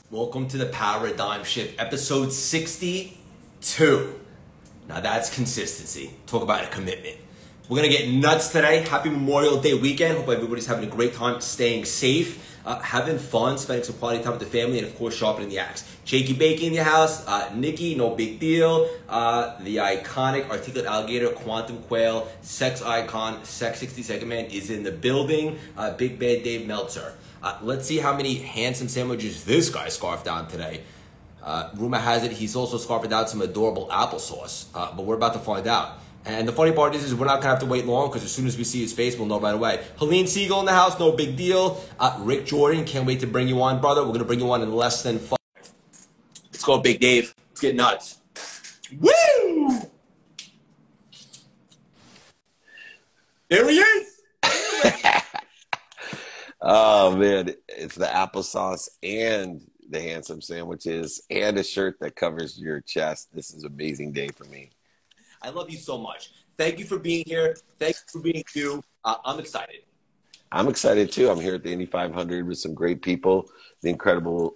Welcome to the Paradigm Shift, episode 62. Now that's consistency. Talk about a commitment. We're going to get nuts today. Happy Memorial Day weekend. Hope everybody's having a great time, staying safe, having fun, spending some quality time with the family, and of course, sharpening the axe. Jakey Bakey in the house. Nikki, no big deal. The iconic articulate alligator, quantum quail, sex icon, sex 60-second man is in the building. Big bad Dave Meltzer. Let's see how many handsome sandwiches this guy scarfed down today. Rumor has it he's also scarfed out some adorable applesauce, but we're about to find out. And the funny part is we're not going to have to wait long because as soon as we see his face, we'll know right away. Helene Siegel in the house, no big deal. Rick Jordan, can't wait to bring you on, brother. We're going to bring you on in less than 5. Let's go, Big Dave. Let's get nuts. Woo! There he is! Oh, man, it's the applesauce and the handsome sandwiches and a shirt that covers your chest. This is an amazing day for me. I love you so much. Thank you for being here. Thank you for being you. I'm excited. I'm excited, too. I'm here at the Indy 500 with some great people, the incredible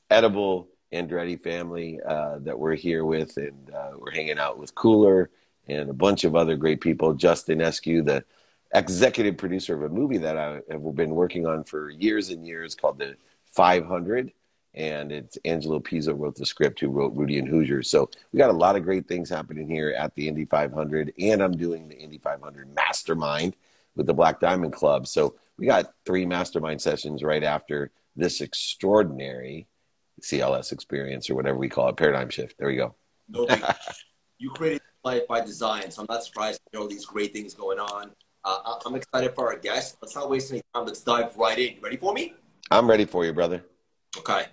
Edible Andretti family that we're here with, and we're hanging out with Cooler and a bunch of other great people. Justin Eskew, the executive producer of a movie that I have been working on for years and years called The 500. And it's Angelo Pizzo wrote the script, who wrote Rudy and Hoosier. So we got a lot of great things happening here at the Indy 500. And I'm doing the Indy 500 Mastermind with the Black Diamond Club. So we got 3 mastermind sessions right after this extraordinary CLS experience, or whatever we call it, paradigm shift. There we go. No big You created life by design, so I'm not surprised to hear all these great things going on. I'm excited for our guests. Let's not waste any time. Let's dive right in. You ready for me? I'm ready for you, brother. Okay.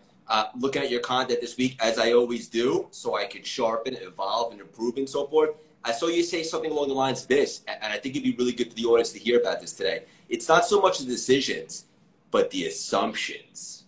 Looking at your content this week, as I always do, so I can sharpen, evolve, and improve and so forth. I saw you say something along the lines of this, and I think it'd be really good for the audience to hear about this today. It's not so much the decisions, but the assumptions.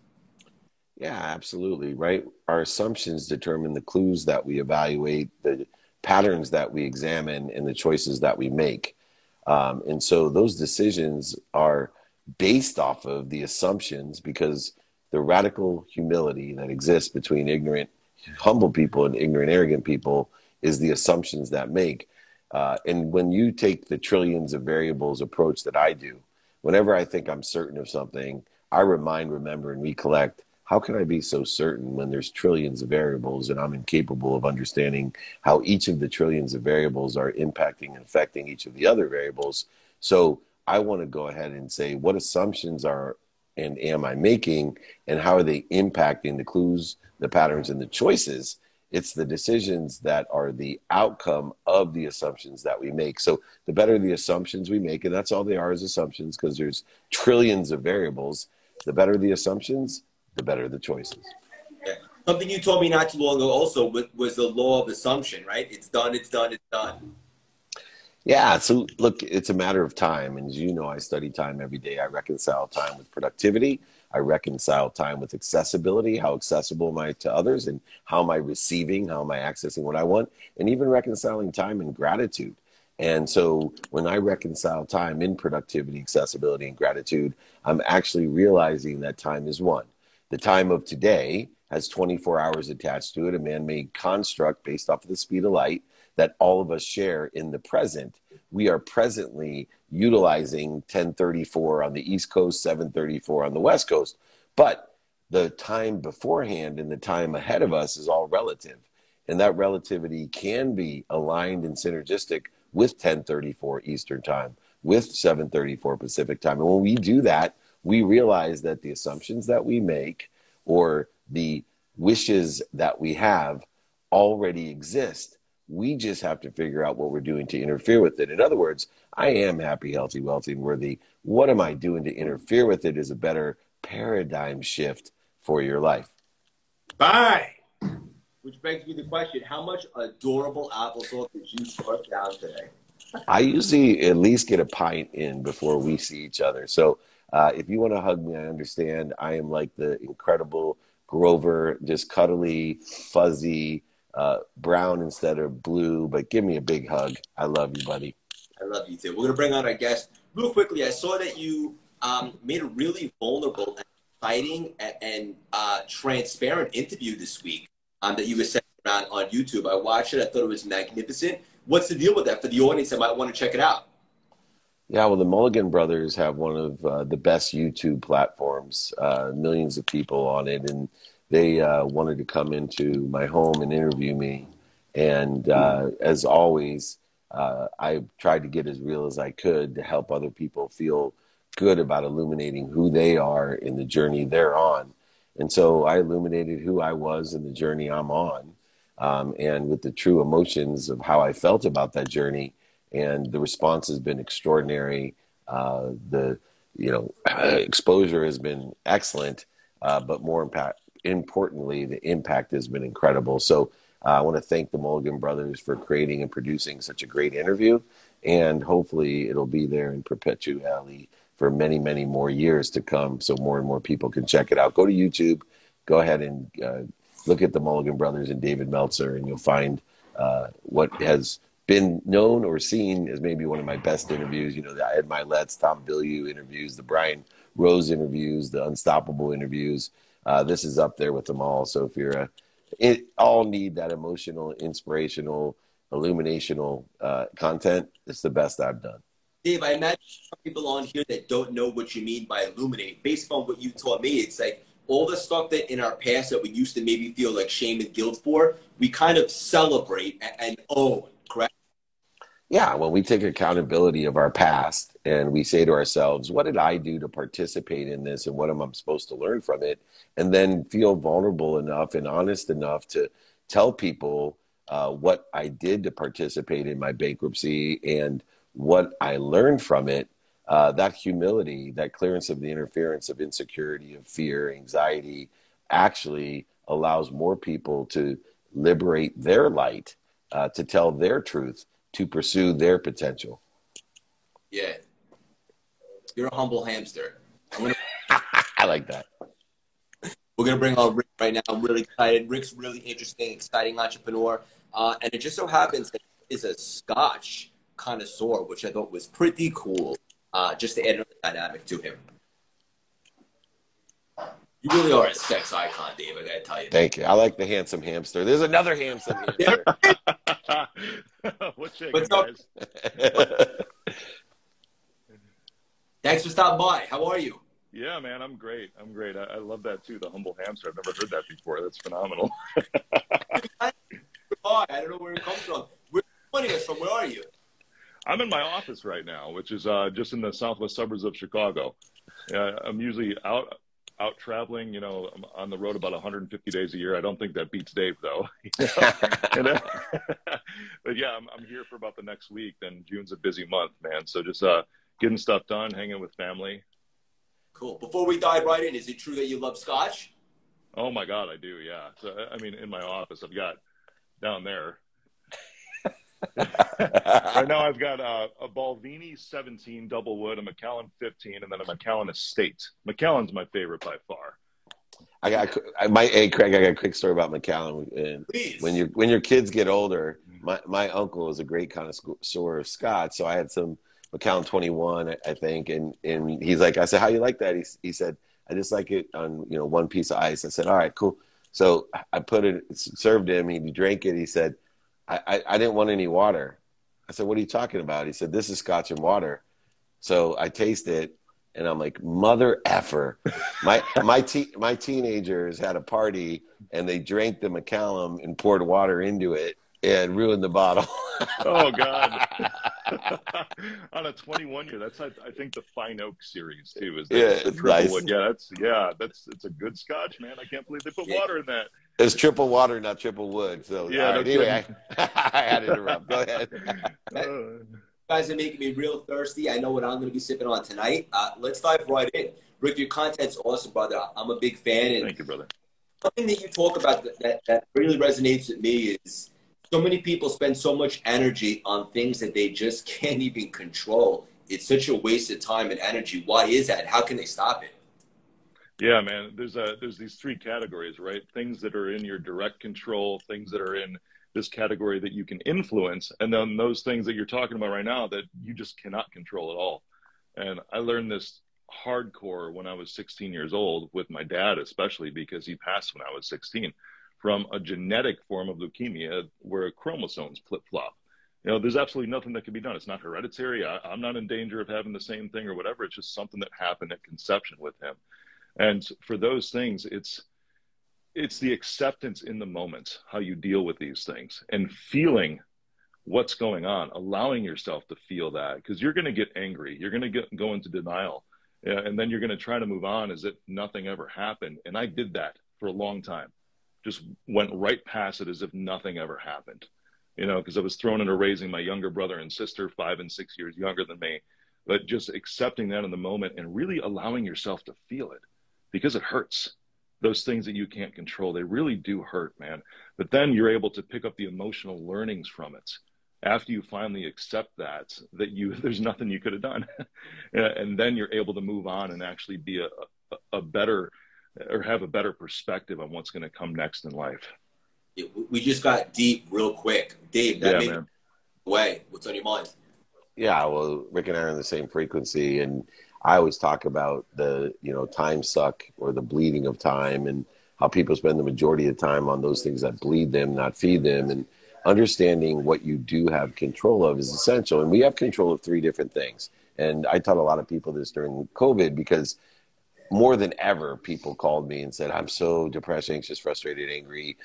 Yeah, absolutely. Right. Our assumptions determine the clues that we evaluate, the patterns that we examine, and the choices that we make. And so those decisions are based off of the assumptions, because the radical humility that exists between ignorant, humble people and ignorant, arrogant people is the assumptions that make. And when you take the trillions of variables approach that I do, whenever I think I'm certain of something, I remember, and recollect, how can I be so certain when there's trillions of variables and I'm incapable of understanding how each of the trillions of variables are impacting and affecting each of the other variables? So I want to go ahead and say, what assumptions are and am I making, and how are they impacting the clues, the patterns, and the choices? It's the decisions that are the outcome of the assumptions that we make. So the better the assumptions we make, and that's all they are, is assumptions, because there's trillions of variables, the better the assumptions, the better the choices. Yeah. Something you told me not too long ago also was the law of assumption, right? It's done, it's done, it's done. Yeah, so look, it's a matter of time. And as you know, I study time every day. I reconcile time with productivity. I reconcile time with accessibility. How accessible am I to others? And how am I receiving? How am I accessing what I want? And even reconciling time and gratitude. And so when I reconcile time in productivity, accessibility, and gratitude, I'm actually realizing that time is one. The time of today has 24 hours attached to it, a man-made construct based off of the speed of light that all of us share in the present. We are presently utilizing 1034 on the East Coast, 734 on the West Coast. But the time beforehand and the time ahead of us is all relative. And that relativity can be aligned and synergistic with 1034 Eastern time, with 734 Pacific time. And when we do that, we realize that the assumptions that we make, or the wishes that we have, already exist. We just have to figure out what we're doing to interfere with it. In other words, I am happy, healthy, wealthy, and worthy. What am I doing to interfere with it is a better paradigm shift for your life. Bye. Which begs me the question, how much adorable applesauce did you scarf down today? I usually at least get a pint in before we see each other. So if you want to hug me, I understand. I am like the incredible Grover, just cuddly, fuzzy, brown instead of blue, but give me a big hug. I love you, buddy. I love you too. We're going to bring on our guest. Real quickly, I saw that you made a really vulnerable and exciting and transparent interview this week that you were sending around on YouTube. I watched it. I thought it was magnificent. What's the deal with that for the audience that might want to check it out? Yeah, well, the Mulligan brothers have one of the best YouTube platforms, millions of people on it, and they wanted to come into my home and interview me. And as always, I tried to get as real as I could to help other people feel good about illuminating who they are in the journey they're on. And so I illuminated who I was in the journey I'm on, and with the true emotions of how I felt about that journey. And the response has been extraordinary. The exposure has been excellent, but more importantly, the impact has been incredible. So I want to thank the Mulligan brothers for creating and producing such a great interview, and hopefully it'll be there in perpetuity for many, many more years to come, so more and more people can check it out. Go to YouTube, go ahead and look at the Mulligan brothers and David Meltzer, and you'll find what has been known or seen as maybe one of my best interviews. You know, the Ed Milet's, Tom Bilyeu interviews, the Brian Rose interviews, the Unstoppable interviews. This is up there with them all. So if you're all need that emotional, inspirational, illuminational content, it's the best I've done. Dave, I imagine some people on here that don't know what you mean by illuminate. Based on what you taught me, it's like all the stuff that in our past that we used to maybe feel like shame and guilt for, we kind of celebrate and own, correct? Yeah, when we take accountability of our past and we say to ourselves, what did I do to participate in this, and what am I supposed to learn from it? And then feel vulnerable enough and honest enough to tell people what I did to participate in my bankruptcy and what I learned from it. That humility, that clearance of the interference of insecurity, of fear, anxiety, actually allows more people to liberate their light, to tell their truth, to pursue their potential. Yeah. You're a humble hamster. I like that. We're going to bring on Rick right now. I'm really excited. Rick's really interesting, exciting entrepreneur. And it just so happens that he is a scotch connoisseur, which I thought was pretty cool, just to add another dynamic to him. You really are a sex icon, Dave, I got to tell you. Thank you. I like the handsome hamster. There's another handsome hamster. What's up, guys? Thanks for stopping by. How are you? Yeah, man, I'm great. I love that too, the humble hamster. I've never heard that before. That's phenomenal. I don't know where it comes from. Where are you joining us from? Where are you? I'm in my office right now, which is just in the southwest suburbs of Chicago. I'm usually out traveling, I'm on the road about 150 days a year. I don't think that beats Dave, though. But yeah, I'm here for about the next week. Then June's a busy month, man. So just getting stuff done, hanging with family. Cool. Before we dive right in, is it true that you love scotch? Oh, my God, I do, yeah. So, I mean, in my office, I've got down there. Right now, I've got a Balvenie 17 double wood, a Macallan 15, and then a Macallan Estate. Macallan's my favorite by far. Hey, Craig, I got a quick story about Macallan. And please. When your kids get older, my uncle is a great connoisseur of scotch, so I had some Macallan 21, I think, and he's like, I said, how you like that? He said, I just like it on one piece of ice. I said, all right, cool. So I put it, served him. He drank it. He said, I didn't want any water. I said, what are you talking about? He said, this is scotch and water. So I taste it, and I'm like, mother effer. My teenagers had a party, and they drank the Macallan and poured water into it and ruined the bottle. Oh, God. On a 21 year, that's, I think, the Fine Oak series, too. Is the triple nice. wood. It's a good scotch, man. I can't believe they put water in that. It's triple water, not triple wood. So yeah. Right, anyway, I had to interrupt. Go ahead. You guys are making me real thirsty. I know what I'm going to be sipping on tonight. Let's dive right in. Rick, your content's awesome, brother. I'm a big fan. And thank you, brother. something that you talk about that really resonates with me is so many people spend so much energy on things that they just can't even control. It's such a waste of time and energy. Why is that? How can they stop it? Yeah, man, there's these three categories, right? Things that are in your direct control, things that are in this category that you can influence, and then those things that you're talking about right now that you just cannot control at all. And I learned this hardcore when I was 16 years old with my dad, especially because he passed when I was 16 from a genetic form of leukemia where chromosomes flip-flop. There's absolutely nothing that can be done. It's not hereditary. I'm not in danger of having the same thing or whatever. It's just something that happened at conception with him. And for those things, it's the acceptance in the moment, how you deal with these things and feeling what's going on, allowing yourself to feel that, because you're going to get angry. You're going to go into denial. And then you're going to try to move on as if nothing ever happened. And I did that for a long time. Just went right past it as if nothing ever happened. Because I was thrown into raising my younger brother and sister, 5 and 6 years younger than me. But just accepting that in the moment and really allowing yourself to feel it, because it hurts. Those things that you can't control, they really do hurt, man. But then you're able to pick up the emotional learnings from it. After you finally accept that there's nothing you could have done. And then you're able to move on and actually be a better, or have a better perspective on what's going to come next in life. We just got deep real quick. Dave, that made me away. What's on your mind? Yeah, well, Rick and I are in the same frequency, and I always talk about the, time suck, or the bleeding of time, and how people spend the majority of time on those things that bleed them, not feed them. And understanding what you do have control of is essential. And we have control of 3 different things. And I taught a lot of people this during COVID, because more than ever, people called me and said, I'm so depressed, anxious, frustrated, angry.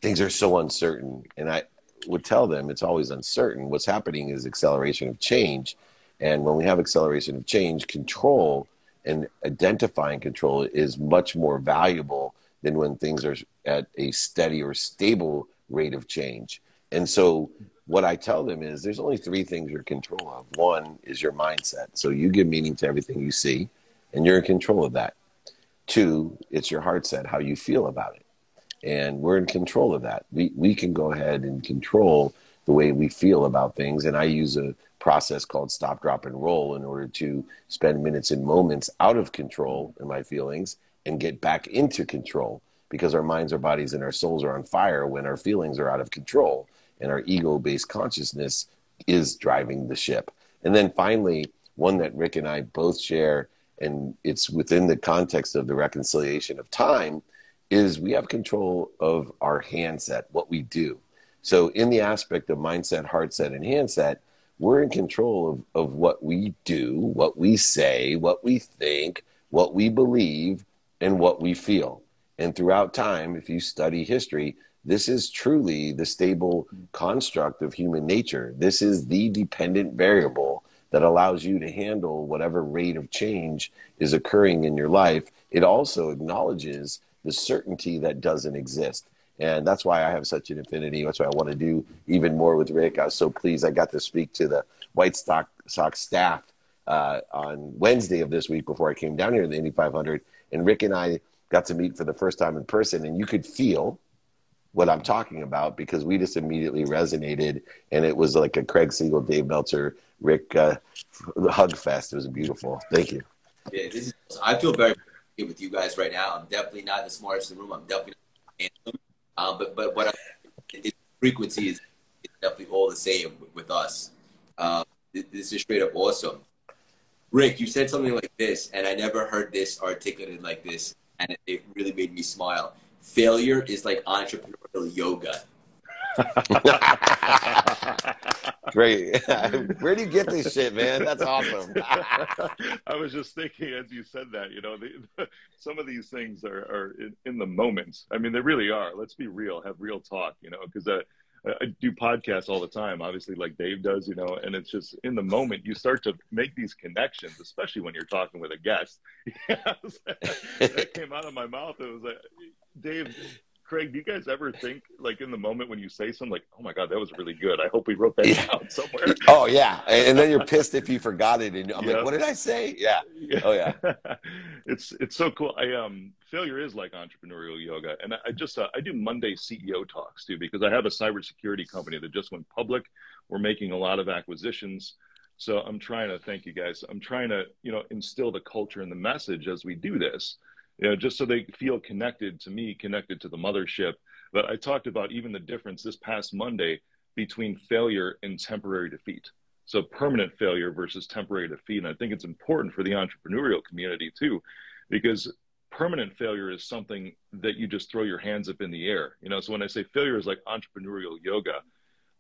Things are so uncertain. And I would tell them it's always uncertain. What's happening is acceleration of change. And when we have acceleration of change, control and identifying control is much more valuable than when things are at a steady or stable rate of change. And so what I tell them is there's only 3 things you're in control of. 1 is your mindset. So you give meaning to everything you see, and you're in control of that. 2, it's your heart set, how you feel about it. And we're in control of that. We can go ahead and control the way we feel about things. And I use a process called stop, drop, and roll in order to spend minutes and moments out of control in my feelings and get back into control, because our minds, our bodies, and our souls are on fire when our feelings are out of control and our ego-based consciousness is driving the ship. And then finally, one that Rick and I both share, and it's within the context of the reconciliation of time, is we have control of our handset, what we do. So in the aspect of mindset, heart set, and handset, we're in control of what we do, what we say, what we think, what we believe, and what we feel. And throughout time, if you study history, this is truly the stable construct of human nature. This is the dependent variable that allows you to handle whatever rate of change is occurring in your life. It also acknowledges the certainty that doesn't exist. And that's why I have such an affinity. That's why I want to do even more with Rick. I was so pleased I got to speak to the White Sox staff on Wednesday of this week before I came down here to the Indy 500. And Rick and I got to meet for the first time in person. And you could feel what I'm talking about, because we just immediately resonated. And it was like a Craig Siegel, Dave Meltzer, Rick hug fest. It was beautiful. Thank you. Yeah, I feel very good with you guys right now. I'm definitely not the smartest in the room. I'm definitely not handsome. But what frequency is definitely all the same with us. This is straight up awesome. Rick, you said something like this, and I never heard this articulated like this, and it really made me smile. Failure is like entrepreneurial yoga. Great. Where do you get this shit, man? That's awesome. I was just thinking as you said that, some of these things are in the moment. I mean, they really are. Let's be real, have real talk, because I do podcasts all the time, obviously, like Dave does, and it's just in the moment you start to make these connections, especially when you're talking with a guest. That came out of my mouth. It was like, Dave, Craig, do you guys ever think, like, in the moment when you say something, like, oh my God, that was really good, I hope we wrote that down somewhere? Oh yeah, and then you're pissed if you forgot it, and I'm like, what did I say? Yeah. Oh yeah. It's so cool. Failure is like entrepreneurial yoga, and I just I do Monday CEO talks too, because I have a cybersecurity company that just went public. We're making a lot of acquisitions, so I'm trying to, thank you guys, I'm trying to instill the culture and the message as we do this, just so they feel connected to me, connected to the mothership. But I talked about even the difference this past Monday between failure and temporary defeat. So permanent failure versus temporary defeat. And I think it's important for the entrepreneurial community too, because permanent failure is something that you just throw your hands up in the air. So when I say failure is like entrepreneurial yoga,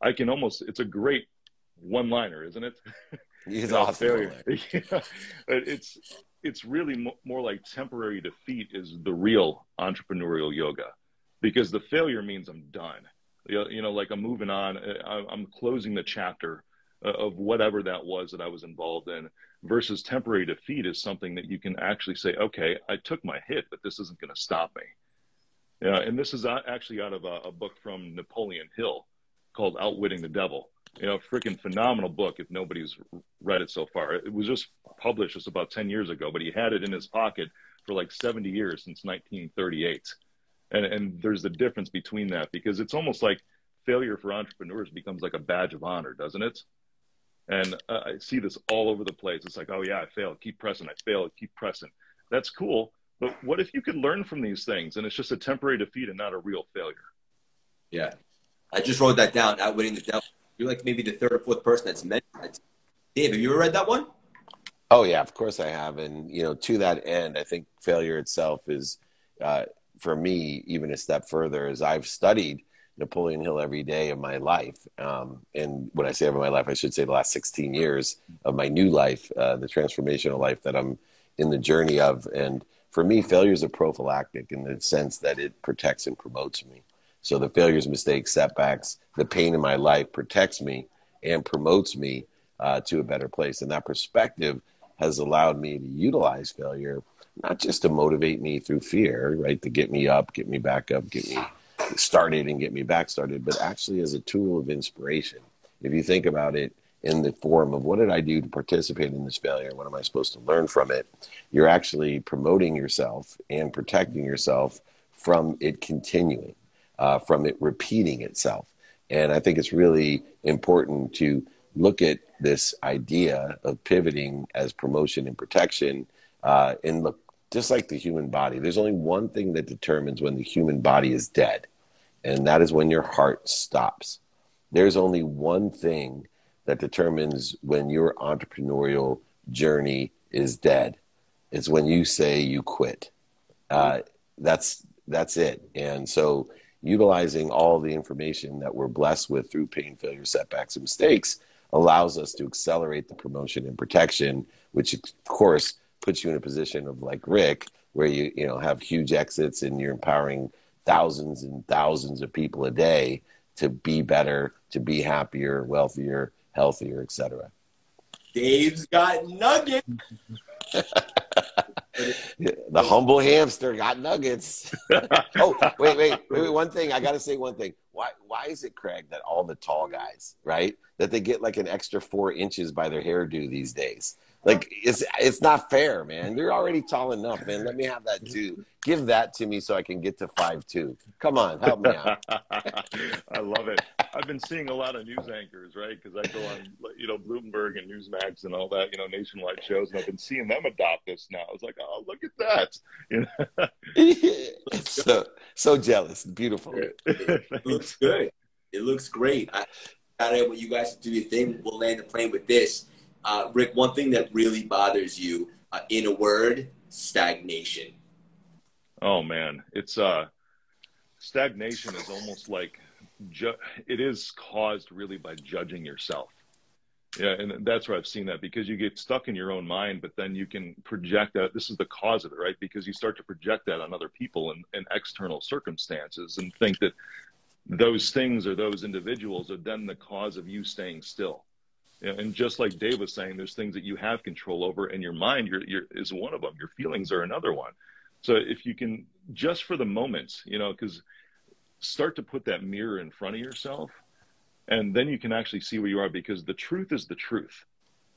it's a great one-liner, isn't it? It's awesome. Failure. Yeah. It's really more like temporary defeat is the real entrepreneurial yoga, because the failure means I'm done. Like I'm moving on. I'm closing the chapter of whatever that was that I was involved in, versus temporary defeat is something that you can actually say, okay, I took my hit, but this isn't going to stop me. And this is actually out of a book from Napoleon Hill called Outwitting the Devil. Freaking phenomenal book if nobody's read it so far. It was just published just about 10 years ago, but he had it in his pocket for like 70 years since 1938. And there's the difference between that, because it's almost like failure for entrepreneurs becomes like a badge of honor, doesn't it? And I see this all over the place. It's like, oh yeah, I failed, keep pressing, I failed, keep pressing. That's cool. But what if you could learn from these things and it's just a temporary defeat and not a real failure? Yeah. I just wrote that down, Outwitting the Devil. You're like maybe the third or fourth person that's mentioned that. Dave, have you ever read that one? Oh yeah, of course I have. And, to that end, I think failure itself is, for me, even a step further, as I've studied Napoleon Hill every day of my life. And when I say of my life, I should say the last 16 years of my new life, the transformational life that I'm in the journey of. And for me, failure is a prophylactic in the sense that it protects and promotes me. So the failures, mistakes, setbacks, the pain in my life protects me and promotes me to a better place. And that perspective has allowed me to utilize failure, not just to motivate me through fear, right? To get me up, get me back up, get me started and get me back started, but actually as a tool of inspiration. If you think about it in the form of what did I do to participate in this failure? What am I supposed to learn from it? You're actually promoting yourself and protecting yourself from it continuing, from it repeating itself. And I think it's really important to look at this idea of pivoting as promotion and protection, and look, just like the human body, there's only one thing that determines when the human body is dead, and that is when your heart stops. There's only one thing that determines when your entrepreneurial journey is dead. It's when you say you quit. That's it. And so utilizing all the information that we're blessed with through pain, failure, setbacks, and mistakes allows us to accelerate the promotion and protection, which of course puts you in a position of like Rick, where you have huge exits and you're empowering thousands and thousands of people a day to be better, to be happier, wealthier, healthier, etc. Dave's got nuggets. The humble hamster got nuggets. Oh, wait. One thing. I got to say one thing. Why is it, Craig, that all the tall guys, right, that they get like an extra 4 inches by their hairdo these days? Like, it's not fair, man. You're already tall enough, man. Let me have that too. Give that to me so I can get to 5'2". Come on, help me out. I love it. I've been seeing a lot of news anchors, right? Because I go on, Bloomberg and Newsmax and all that, nationwide shows, and I've been seeing them adopt this now. I was like, oh, look at that. So jealous. Beautiful. It looks good. It looks great. When you guys do your thing, we'll land the plane with this. Rick, one thing that really bothers you, in a word, stagnation. Oh man, it's stagnation is almost like it is caused really by judging yourself. Yeah, and that's where I've seen that, because you get stuck in your own mind, but then you can project that. This is the cause of it, right? Because you start to project that on other people and external circumstances, and think that those things or those individuals are then the cause of you staying still. And just like Dave was saying, there's things that you have control over, and your mind is one of them. Your feelings are another one. So if you can, just for the moment, because start to put that mirror in front of yourself, and then you can actually see where you are, because the truth is the truth.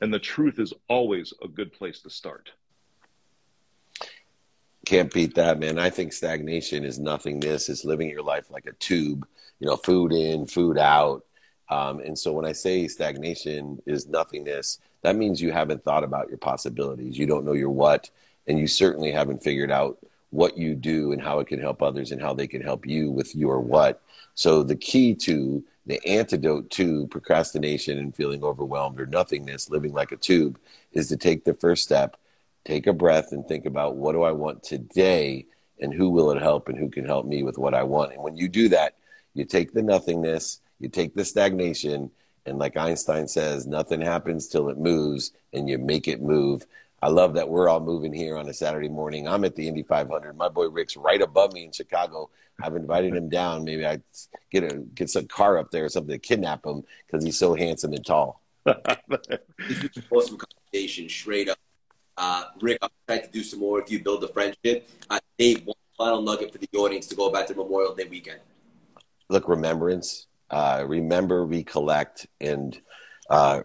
And the truth is always a good place to start. Can't beat that, man. I think stagnation is nothingness. It's living your life like a tube, food in, food out. And so when I say stagnation is nothingness, that means you haven't thought about your possibilities. You don't know your what, and you certainly haven't figured out what you do and how it can help others and how they can help you with your what. So the key to The antidote to procrastination and feeling overwhelmed or nothingness, living like a tube, is to take the first step, take a breath, and think about, what do I want today, and who will it help, and who can help me with what I want. And when you do that, you take the nothingness, you take the stagnation, and like Einstein says, nothing happens till it moves, and you make it move. I love that we're all moving here on a Saturday morning. I'm at the Indy 500. My boy Rick's right above me in Chicago. I've invited him down. Maybe I get some car up there or something to kidnap him because he's so handsome and tall. Awesome conversation, straight up. Rick, I'm trying to do some more with you, build a friendship. Dave, one final nugget for the audience to go back to Memorial Day weekend. Look, remembrance. Remember, recollect, and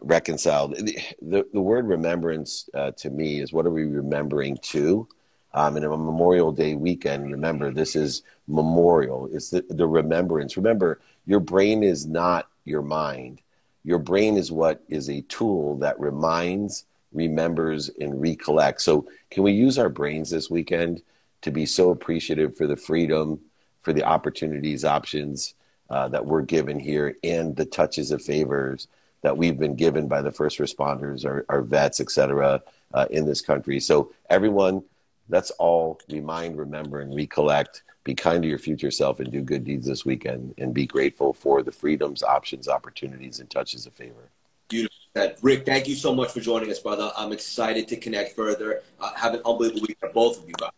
reconcile. The word remembrance to me is, what are we remembering to? And a Memorial Day weekend, remember, this is memorial. It's the remembrance. Remember, your brain is not your mind. Your brain is what is a tool that reminds, remembers, and recollects. So can we use our brains this weekend to be so appreciative for the freedom, for the opportunities, options that we're given here, and the touches of favors that we've been given by the first responders, our vets, et cetera, in this country. So everyone, let's all remind, remember, and recollect. Be kind to your future self and do good deeds this weekend, and be grateful for the freedoms, options, opportunities, and touches of favor. Beautiful. Rick, thank you so much for joining us, brother. I'm excited to connect further. Have an unbelievable week for both of you guys.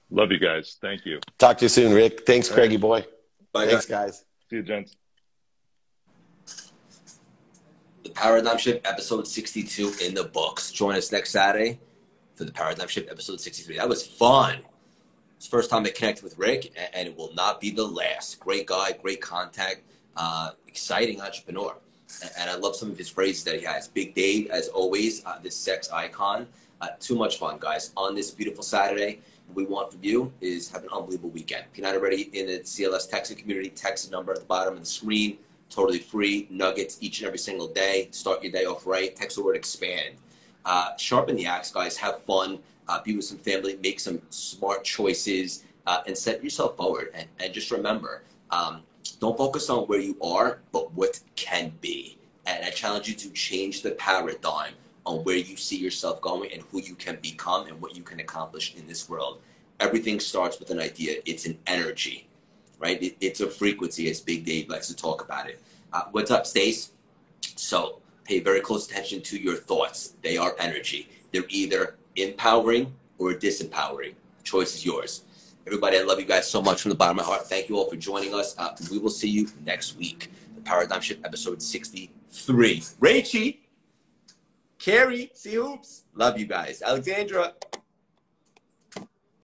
Love you guys. Thank you. Talk to you soon, Rick. Thanks, Craigie boy. Bye, Thanks, guys. See you, gents. The Paradigm Shift, episode 62 in the books. Join us next Saturday for the Paradigm Shift, episode 63. That was fun. It's the first time I connected with Rick, and it will not be the last. Great guy, great contact, exciting entrepreneur. And I love some of his phrases that he has. Big Dave, as always, this sex icon. Too much fun, guys. On this beautiful Saturday, what we want from you is have an unbelievable weekend. If you're not already in the CLS texting community, text the number at the bottom of the screen. Totally free. Nuggets each and every single day. Start your day off right. Text the word expand. Sharpen the axe, guys. Have fun. Be with some family. Make some smart choices. And set yourself forward. And just remember, don't focus on where you are, but what can be. And I challenge you to change the paradigm on where you see yourself going and who you can become and what you can accomplish in this world. Everything starts with an idea. It's an energy, right? It's a frequency, as Big Dave likes to talk about it. What's up, Stace? So pay very close attention to your thoughts. They are energy. They're either empowering or disempowering. The choice is yours. Everybody, I love you guys so much from the bottom of my heart. Thank you all for joining us. We will see you next week. The Paradigm Shift, episode 63. Rachie, Carrie, see hoops. Love you guys. Alexandra.